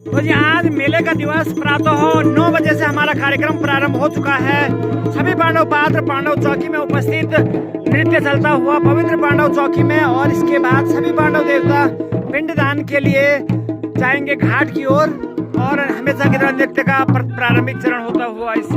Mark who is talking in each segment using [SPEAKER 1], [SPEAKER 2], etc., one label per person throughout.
[SPEAKER 1] तो जी आज मेले का दिवस प्रातः 9 बजे से हमारा कार्यक्रम प्रारंभ हो चुका है। सभी पांडव पात्र पांडव चौकी में उपस्थित नृत्य चलता हुआ पवित्र पांडव चौकी में, और इसके बाद सभी पांडव देवता पिंडदान के लिए जाएंगे घाट की ओर, और हमेशा की तरह नृत्य का प्रारंभिक चरण होता हुआ इस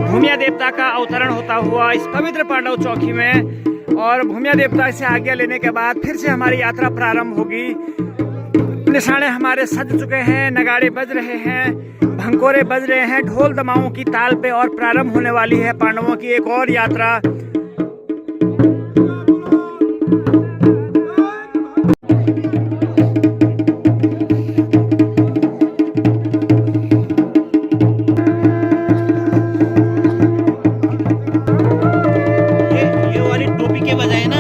[SPEAKER 1] भूमिया देवता का अवतरण होता हुआ इस पवित्र पांडव चौकी में, और भूमिया देवता से आज्ञा लेने के बाद फिर से हमारी यात्रा प्रारंभ होगी। निशाने हमारे सज चुके हैं, नगाड़े बज रहे हैं, भंकोरे बज रहे हैं ढोल दमाओं की ताल पे, और प्रारंभ होने वाली है पांडवों की एक और यात्रा।
[SPEAKER 2] बजाए ना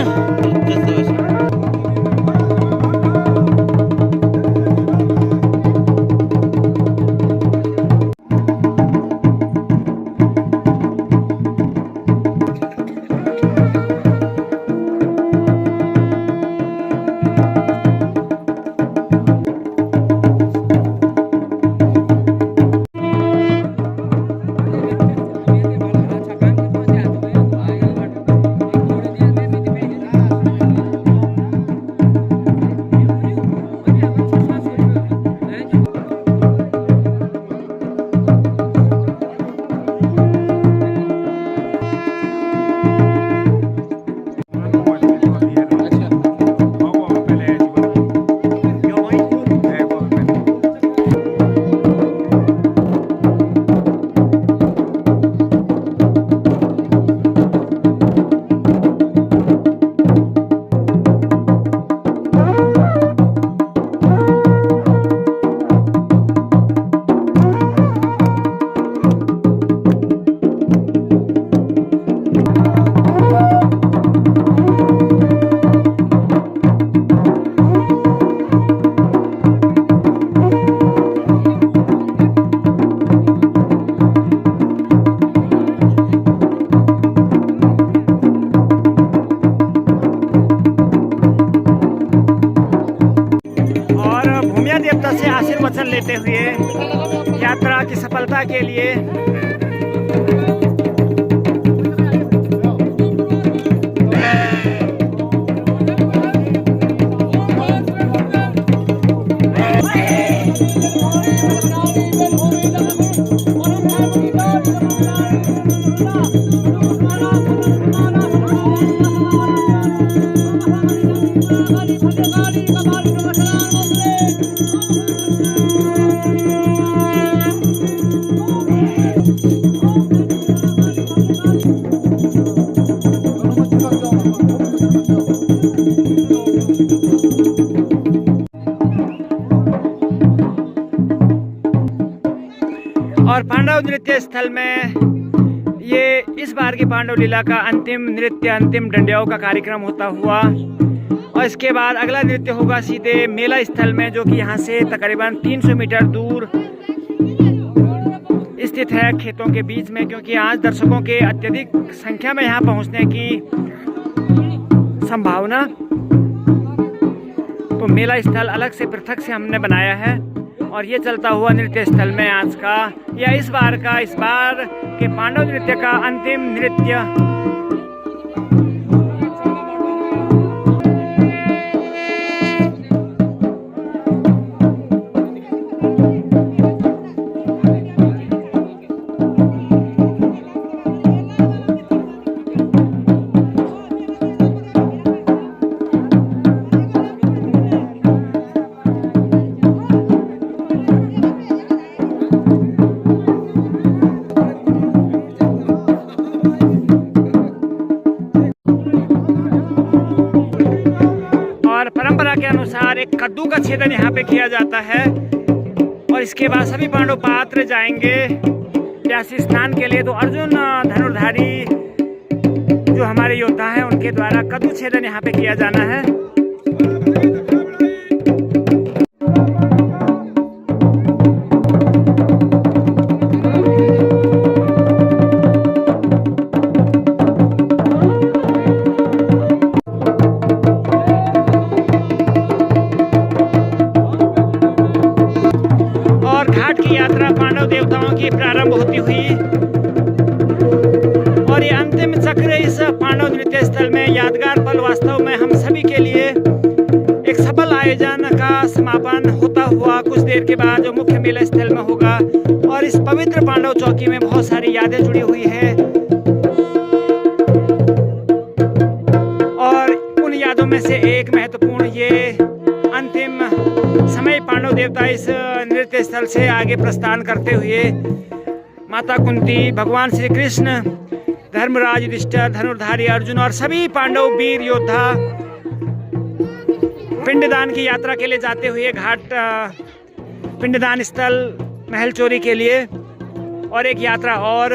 [SPEAKER 1] देवता से आशीर्वचन लेते हुए यात्रा की सफलता के लिए और पांडव नृत्य स्थल में ये इस बार की पांडव लीला का अंतिम नृत्य, अंतिम डंडियाओं का कार्यक्रम होता हुआ, और इसके बाद अगला नृत्य होगा सीधे मेला स्थल में, जो कि यहाँ से तकरीबन 300 मीटर दूर स्थित है खेतों के बीच में, क्योंकि आज दर्शकों के अत्यधिक संख्या में यहाँ पहुँचने की संभावना, तो मेला स्थल अलग से पृथक से हमने बनाया है। और ये चलता हुआ नृत्य स्थल में आज का या इस बार के पांडव नृत्य का अंतिम नृत्य। एक कद्दू का छेदन यहाँ पे किया जाता है, और इसके बाद सभी पांडव पात्र जाएंगे व्यासी स्नान के लिए। तो अर्जुन धनुर्धारी जो हमारे योद्धा हैं उनके द्वारा कदू छेदन यहाँ पे किया जाना है। और घाट की यात्रा पांडव देवताओं की प्रारंभ होती हुई और ये अंतिम चक्र इस पांडव नृत्य स्थल में यादगार पल वास्तव में हम सभी के लिए एक सफल आयोजन का समापन होता हुआ कुछ देर के बाद जो मुख्य मेला स्थल में होगा। और इस पवित्र पांडव चौकी में बहुत सारी यादें जुड़ी हुई है और उन यादों में से एक महत्वपूर्ण ये अंतिम समय पांडव देवता इस नृत्य स्थल से आगे प्रस्थान करते हुए माता कुंती, भगवान श्री कृष्ण, धर्मराज युधिष्ठिर, धनुर्धारी अर्जुन और सभी पांडव वीर योद्धा पिंडदान की यात्रा के लिए जाते हुए घाट पिंडदान स्थल महल चोरी के लिए। और एक यात्रा और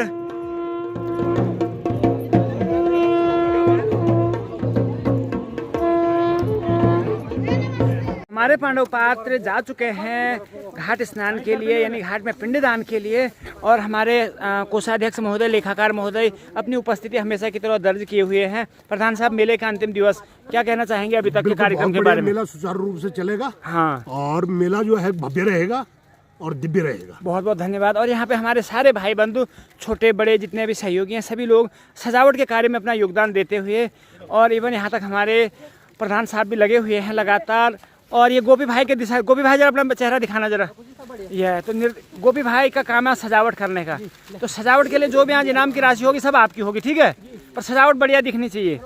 [SPEAKER 1] हमारे पांडव पात्र जा चुके हैं घाट स्नान के लिए, यानी घाट में पिंडदान के लिए। और हमारे कोषाध्यक्ष महोदय, लेखाकार महोदय अपनी उपस्थिति हमेशा की तरह दर्ज किए हुए हैं। प्रधान साहब, मेले का अंतिम दिवस, क्या कहना चाहेंगे अभी तक के कार्यक्रम के बारे में?
[SPEAKER 2] मेला सुचारू रूप से चलेगा।
[SPEAKER 1] हाँ,
[SPEAKER 2] और मेला जो है भव्य रहेगा और दिव्य रहेगा।
[SPEAKER 1] बहुत बहुत धन्यवाद। और यहाँ पे हमारे सारे भाई बंधु, छोटे बड़े जितने भी सहयोगी हैं, सभी लोग सजावट के कार्य में अपना योगदान देते हुए, और इवन यहाँ तक हमारे प्रधान साहब भी लगे हुए हैं लगातार। और ये गोपी भाई के दिशा, गोपी भाई जरा अपना चेहरा दिखाना जरा। यह तो गोपी भाई का काम है सजावट करने का। तो सजावट के लिए जो भी आज इनाम की राशि होगी सब आपकी होगी, ठीक है, पर सजावट बढ़िया दिखनी चाहिए।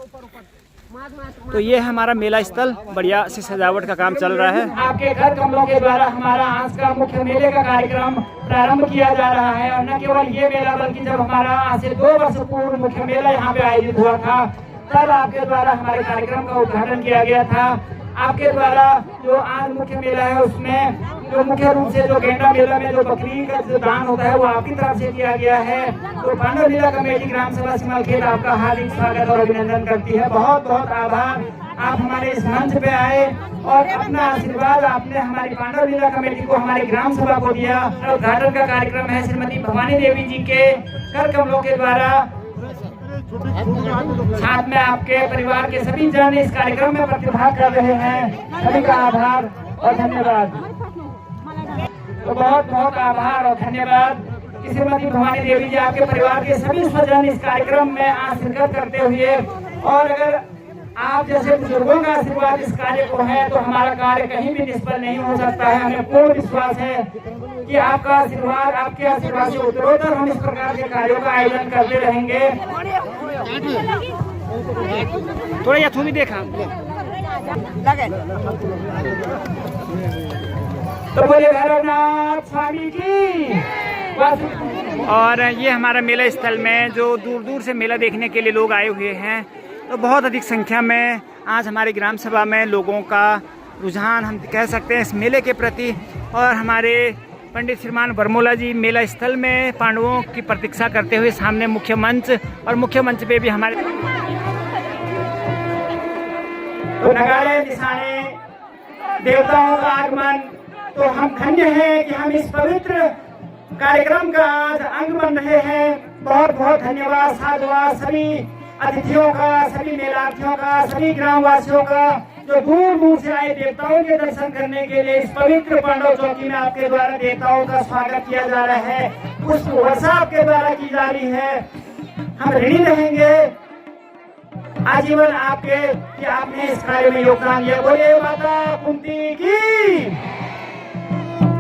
[SPEAKER 1] तो ये है हमारा मेला स्थल, बढ़िया से सजावट का काम चल रहा है। आपके घर कमलों के द्वारा हमारा आज का मुख्य मेले का कार्यक्रम प्रारंभ किया जा रहा है। और न केवल ये मेला बल्कि जब हमारा आज से 2 वर्ष पूर्व मुख्य मेला यहाँ पे आयोजित हुआ था, तब आपके द्वारा हमारे कार्यक्रम का उद्घाटन किया गया था। आपके द्वारा जो आज मुख्य मेला है उसमें जो मुख्य रूप से जो गेंडा मेला में जो बकरी का जो दान होता है वो आपकी तरफ से किया गया है। तो पांडव लीला कमेटी ग्राम सभा सिमलखेत आपका हार्दिक स्वागत और अभिनंदन करती है। बहुत बहुत आभार, आप हमारे इस मंच पे आए और अपना आशीर्वाद आपने हमारी पांडव लीला कमेटी को, हमारी ग्राम सभा को दिया। उद्घाटन का कार्यक्रम है श्रीमती भवानी देवी जी के कर कमलों के द्वारा, साथ में आपके परिवार के सभी जन इस कार्यक्रम में प्रतिभाग कर रहे हैं। सभी का आभार और धन्यवाद। तो बहुत बहुत आभार और धन्यवाद कि श्रीमती भवानी देवी जी आपके परिवार के सभी स्वजन इस कार्यक्रम में आज शिरकत करते हुए। और अगर आप जैसे बुजुर्गों का आशीर्वाद इस कार्य को है तो हमारा कार्य कहीं भी निष्फल नहीं हो सकता है। हमें पूर्ण विश्वास है कि आपका आशीर्वाद, आपके आशीर्वाद से उत्तरोत्तर हम इस प्रकार के कार्यों का आयोजन करते रहेंगे। थोड़ा यथो भी देखा तो बोले भैरवनाथ स्वामी की। और ये हमारा मेला स्थल में जो दूर दूर से मेला देखने के लिए लोग आए हुए हैं, तो बहुत अधिक संख्या में आज हमारे ग्राम सभा में लोगों का रुझान हम कह सकते हैं इस मेले के प्रति। और हमारे पंडित श्रीमान बरमोला जी मेला स्थल में पांडवों की प्रतीक्षा करते हुए सामने मुख्य मंच, और मुख्य मंच पे भी हमारे तो नगाड़े निशाने देवताओं का आगमन। तो हम धन्य हैं कि हम इस पवित्र कार्यक्रम का आज अंग बन रहे हैं। बहुत बहुत धन्यवाद, साधुवाद सभी अतिथियों का, सभी मेलार्थियों का, सभी ग्रामवासियों का जो दूर दूर से आए देवताओं के दर्शन करने के लिए इस पवित्र पांडव चौकी में आपके द्वारा देवताओं का स्वागत किया जा रहा है, पुष्प वर्षा आपके द्वारा की जा रही है। हम ऋणी रहेंगे आजीवन आपके कि आपने इस कार्य में योगदान दिया। बोले माता कुंती की,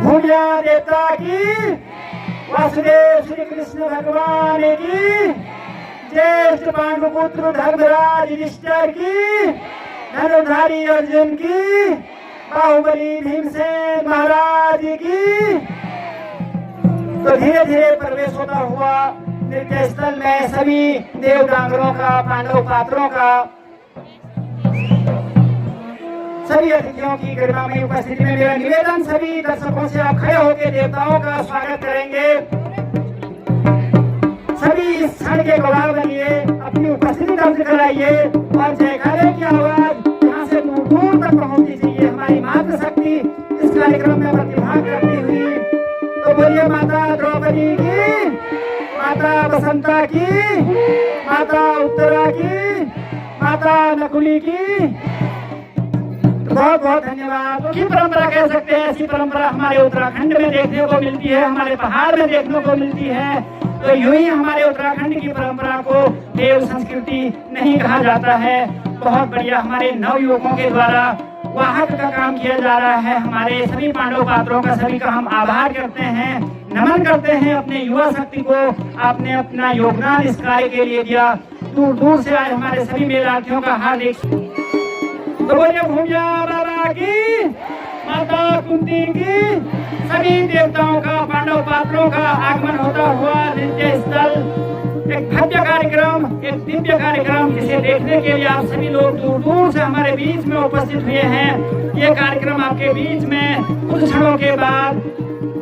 [SPEAKER 1] भूमिया देवता की, वासुदेव श्री कृष्ण भगवान की, ज्येष्ठ पांडुपुत्र धर्मराज युधिष्ठिर की, धनुर्धारी अर्जुन की, बाहुबली भीमसेन महाराज की। तो धीरे धीरे प्रवेश होता हुआ नृत्य स्थल में सभी देव डांगरों का, पांडव पात्रों का सभी अतिथियों की गरिमामयी उपस्थिति में मेरा निवेदन, सभी दर्शकों से आप खड़े होकर देवताओं का स्वागत करेंगे। सभी इस क्षण के गवाह बनिए, अपनी उपस्थिति दर्ज कराइए और जयकारे की आवाज यहाँ से दूर दूर तक पहुंचनी चाहिए। हमारी मातृशक्ति इस कार्यक्रम में प्रतिभाग करती हुई, तो बोलिए माता द्रौपदी की, माता बसंता की, माता उत्तरा की, माता नकुली की। बहुत बहुत धन्यवाद। की परंपरा कह सकते हैं, ऐसी परंपरा हमारे उत्तराखंड में देखने को मिलती है, हमारे पहाड़ में देखने को मिलती है। तो यूं ही हमारे उत्तराखंड की परंपरा को देव संस्कृति नहीं कहा जाता है। बहुत बढ़िया हमारे नव युवकों के द्वारा वाहक का काम किया जा रहा है। हमारे सभी पांडव पात्रों का सभी का हम आभार करते हैं, नमन करते हैं अपने युवा शक्ति को। आपने अपना योगदान इस कार्य के लिए दिया। दूर दूर से आए हमारे सभी मेलार्थियों का हार्दिक तो बोलिए भूमिया बाबा की, माता कुंती की, सभी देवताओं का, पांडव पात्रों का आगमन होता हुआ नृत्य स्थल, एक भव्य कार्यक्रम, एक दिव्य कार्यक्रम, जिसे देखने के लिए आप सभी लोग दूर दूर से हमारे बीच में उपस्थित हुए हैं। ये कार्यक्रम आपके बीच में कुछ क्षणों के बाद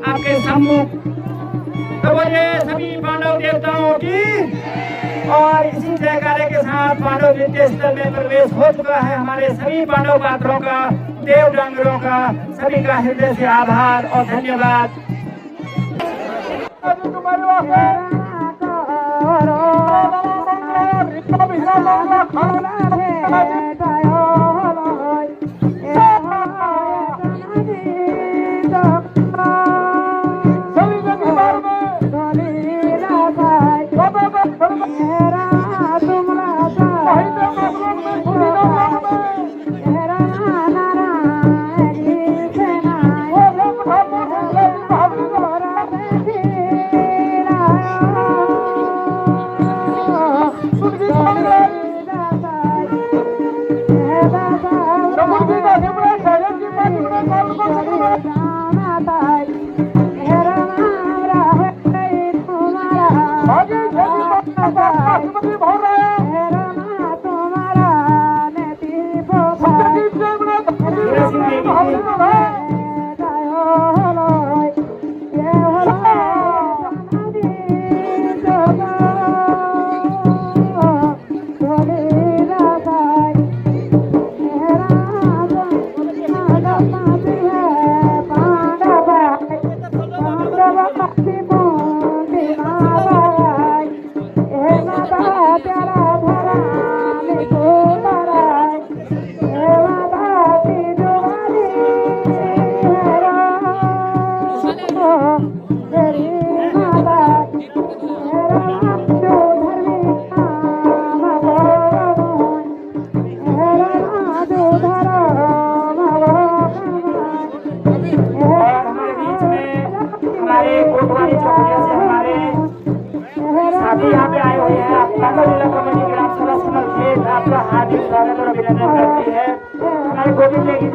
[SPEAKER 1] आपके सम्मुख। तो बोलिए सभी पांडव देवताओं की। और इसी जयकारे के साथ पांडव नृत्य स्थल में प्रवेश हो चुका है। हमारे सभी पांडव पात्रों का, देव डांगरों का, सभी का हृदय से आभार और धन्यवाद।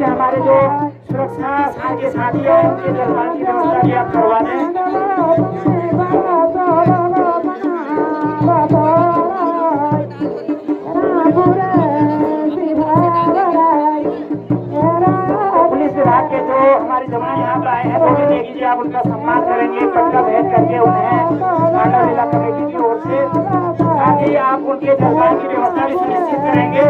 [SPEAKER 1] हमारे जो सुरक्षा के साथी है, उनके जलपान की व्यवस्था भी आप करवा दें। पुलिस विभाग के जो हमारे जवान यहाँ पर आए हैं, वो भी देख लीजिए, आप उनका सम्मान करेंगे, पटका भेंट करके उन्हें पांडव जिला कमेटी की ओर से, साथ ही आप उनके जलपान की व्यवस्था भी सुनिश्चित करेंगे।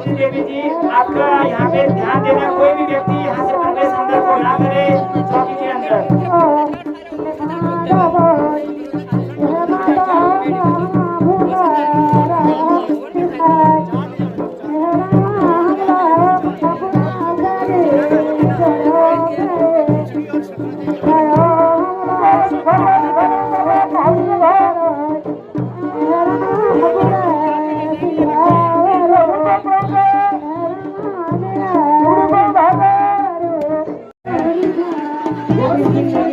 [SPEAKER 1] देवी जी, आपका यहाँ पे ध्यान देना, कोई भी व्यक्ति यहाँ से प्रवेश अंदर को ना करे चौकी के अंदर। Thank you.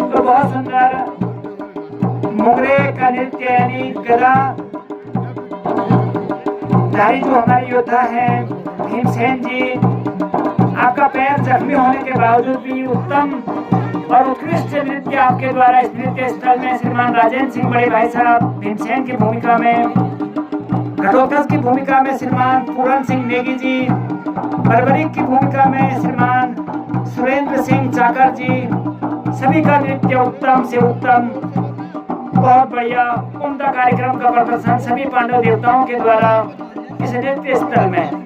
[SPEAKER 1] तो बहुत सुंदर मुगरे का नृत्य यानी गदा धारी जो हमारे योद्धा हैं भीमसेन जी, आपका पैर जख्मी होने के बावजूद भी उत्तम और उत्कृष्ट नृत्य आपके द्वारा इस नृत्य स्थल में श्रीमान राजेंद्र सिंह बड़े भाई साहब भीमसेन की भूमिका में, घटोत्कच की भूमिका में श्रीमान पूरन सिंह नेगी जी, बर्बरीक की भूमिका में श्रीमान सुरेंद्र सिंह चाकर जी, सभी का नृत्य उत्तम से उत्तम, बहुत बढ़िया उम्दा कार्यक्रम का प्रदर्शन सभी पांडव देवताओं के द्वारा इस नृत्य स्थल में।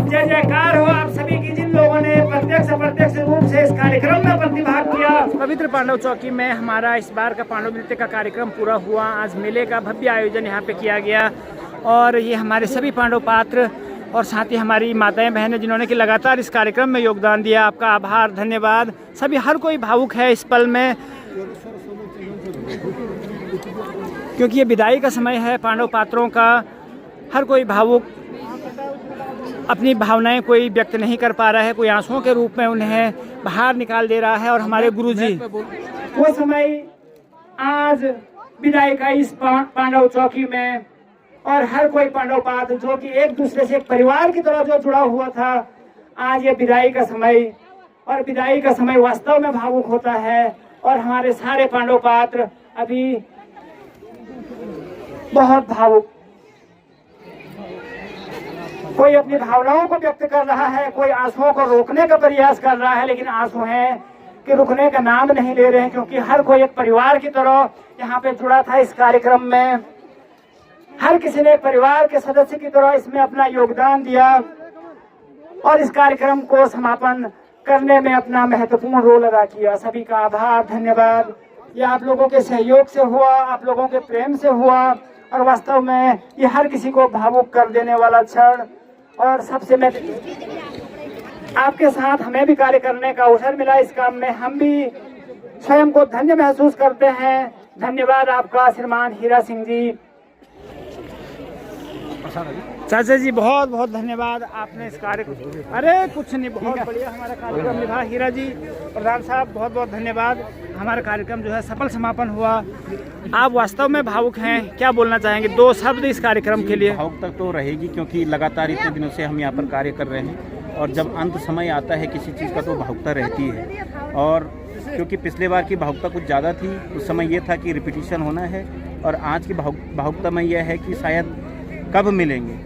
[SPEAKER 1] जय जयकार हो आप सभी की, जिन लोगों ने प्रत्यक्ष अप्रत्यक्ष रूप से इस कार्यक्रम में प्रतिभाग किया। पवित्र पांडव चौकी में हमारा इस बार का पांडव नृत्य का कार्यक्रम पूरा हुआ। आज मेले का भव्य आयोजन यहाँ पे किया गया और ये हमारे सभी पांडव पात्र और साथ ही हमारी माताएं बहनें जिन्होंने कि लगातार इस कार्यक्रम में योगदान दिया, आपका आभार, धन्यवाद। सभी हर कोई भावुक है इस पल में, क्योंकि ये विदाई का समय है पांडव पात्रों का। हर कोई भावुक अपनी भावनाएं कोई व्यक्त नहीं कर पा रहा है, कोई आंसुओं के रूप में उन्हें बाहर निकाल दे रहा है। और हमारे गुरुजी, वो समय आज विदाई का इस पांडव चौकी में, और हर कोई पांडव पात्र जो कि एक दूसरे से परिवार की तरह जो जुड़ा हुआ था, आज ये विदाई का समय, और विदाई का समय वास्तव में भावुक होता है। और हमारे सारे पांडव पात्र अभी बहुत भावुक। कोई अपनी भावनाओं को व्यक्त कर रहा है, कोई आंसुओं को रोकने का प्रयास कर रहा है, लेकिन आंसू हैं कि रुकने का नाम नहीं ले रहे हैं, क्योंकि हर कोई एक परिवार की तरह यहाँ पे जुड़ा था इस कार्यक्रम में। हर किसी ने एक परिवार के सदस्य की तरह इसमें अपना योगदान दिया और इस कार्यक्रम को समापन करने में अपना महत्वपूर्ण रोल अदा किया। सभी का आभार, धन्यवाद। ये आप लोगों के सहयोग से हुआ, आप लोगों के प्रेम से हुआ और वास्तव में ये हर किसी को भावुक कर देने वाला क्षण। और सबसे मैं आपके साथ हमें भी कार्य करने का अवसर मिला इस काम में, हम भी स्वयं को धन्य महसूस करते हैं। धन्यवाद आपका श्रीमान हीरा सिंह जी। चाचा जी बहुत बहुत धन्यवाद, आपने इस कार्य को, अरे कुछ नहीं, बहुत बढ़िया हमारा कार्यक्रम निभा। हीरा जी, प्रधान साहब बहुत बहुत धन्यवाद। हमारा कार्यक्रम जो है सफल समापन हुआ। आप वास्तव में भावुक हैं, क्या बोलना चाहेंगे? 2 शब्द इस कार्यक्रम के लिए।
[SPEAKER 3] भावुक तक तो रहेगी, क्योंकि लगातार इतने दिनों से हम यहाँ पर कार्य कर रहे हैं और जब अंत समय आता है किसी चीज़ का तो भावुकता रहती है। और क्योंकि पिछले बार की भावुकता कुछ ज़्यादा थी, उस समय ये था कि रिपीटिशन होना है, और आज की भावुकता में यह है कि शायद कब मिलेंगे,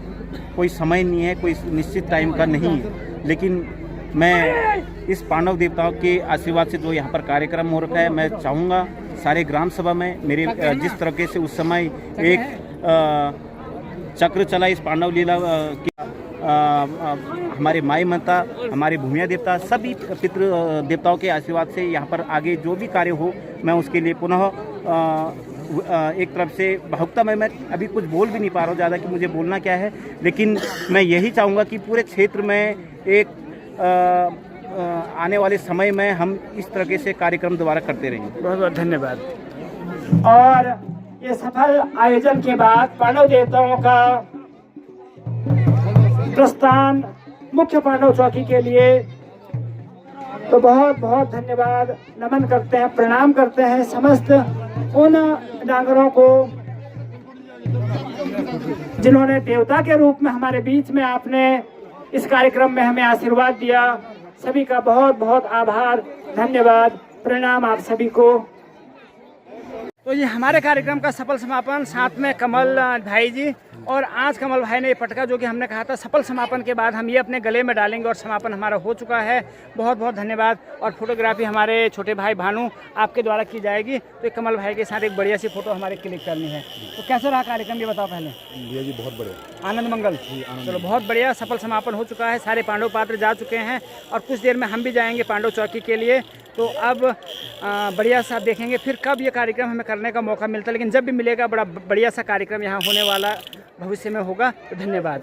[SPEAKER 3] कोई समय नहीं है, कोई निश्चित टाइम का नहीं है। लेकिन मैं इस पांडव देवताओं के आशीर्वाद से जो यहाँ पर कार्यक्रम हो रखा है, मैं चाहूँगा सारे ग्राम सभा में मेरे जिस तरीके से उस समय एक चक्र चला इस पांडव लीला की, हमारे माई माता, हमारे भूमिया देवता, सभी पितृ देवताओं के आशीर्वाद से यहाँ पर आगे जो भी कार्य हो, मैं उसके लिए पुनः एक तरफ से भावुकता में मैं अभी कुछ बोल भी नहीं पा रहा हूँ ज़्यादा कि मुझे बोलना क्या है, लेकिन मैं यही चाहूँगा कि पूरे क्षेत्र में एक आने वाले समय में हम इस तरीके से कार्यक्रम दोबारा करते रहेंगे।
[SPEAKER 1] बहुत बहुत धन्यवाद। और ये सफल आयोजन के बाद पांडव देवताओं का प्रस्थान मुख्य पांडव चौकी के लिए, तो बहुत बहुत धन्यवाद, नमन करते हैं, प्रणाम करते हैं समस्त उन डांगरों को जिन्होंने देवता के रूप में हमारे बीच में आपने इस कार्यक्रम में हमें आशीर्वाद दिया। सभी का बहुत बहुत आभार, धन्यवाद, प्रणाम आप सभी को। तो ये हमारे कार्यक्रम का सफल समापन, साथ में कमल भाई जी, और आज कमल भाई ने ये पटका जो कि हमने कहा था सफल समापन के बाद हम ये अपने गले में डालेंगे और समापन हमारा हो चुका है। बहुत बहुत धन्यवाद। और फोटोग्राफी हमारे छोटे भाई भानु आपके द्वारा की जाएगी। तो कमल भाई के साथ एक बढ़िया सी फोटो हमारे क्लिक करनी है। तो कैसा रहा कार्यक्रम ये बताओ पहले।
[SPEAKER 2] भैया जी बहुत बढ़िया,
[SPEAKER 1] आनंद मंगल। चलो बहुत बढ़िया, सफल समापन हो चुका है, सारे पांडव पात्र जा चुके हैं और कुछ देर में हम भी जाएंगे पांडव चौकी के लिए। तो अब बढ़िया सा देखेंगे फिर कब ये कार्यक्रम हमें करने का मौका मिलता है, लेकिन जब भी मिलेगा बड़ा बढ़िया सा कार्यक्रम यहाँ होने वाला भविष्य में होगा। तो धन्यवाद।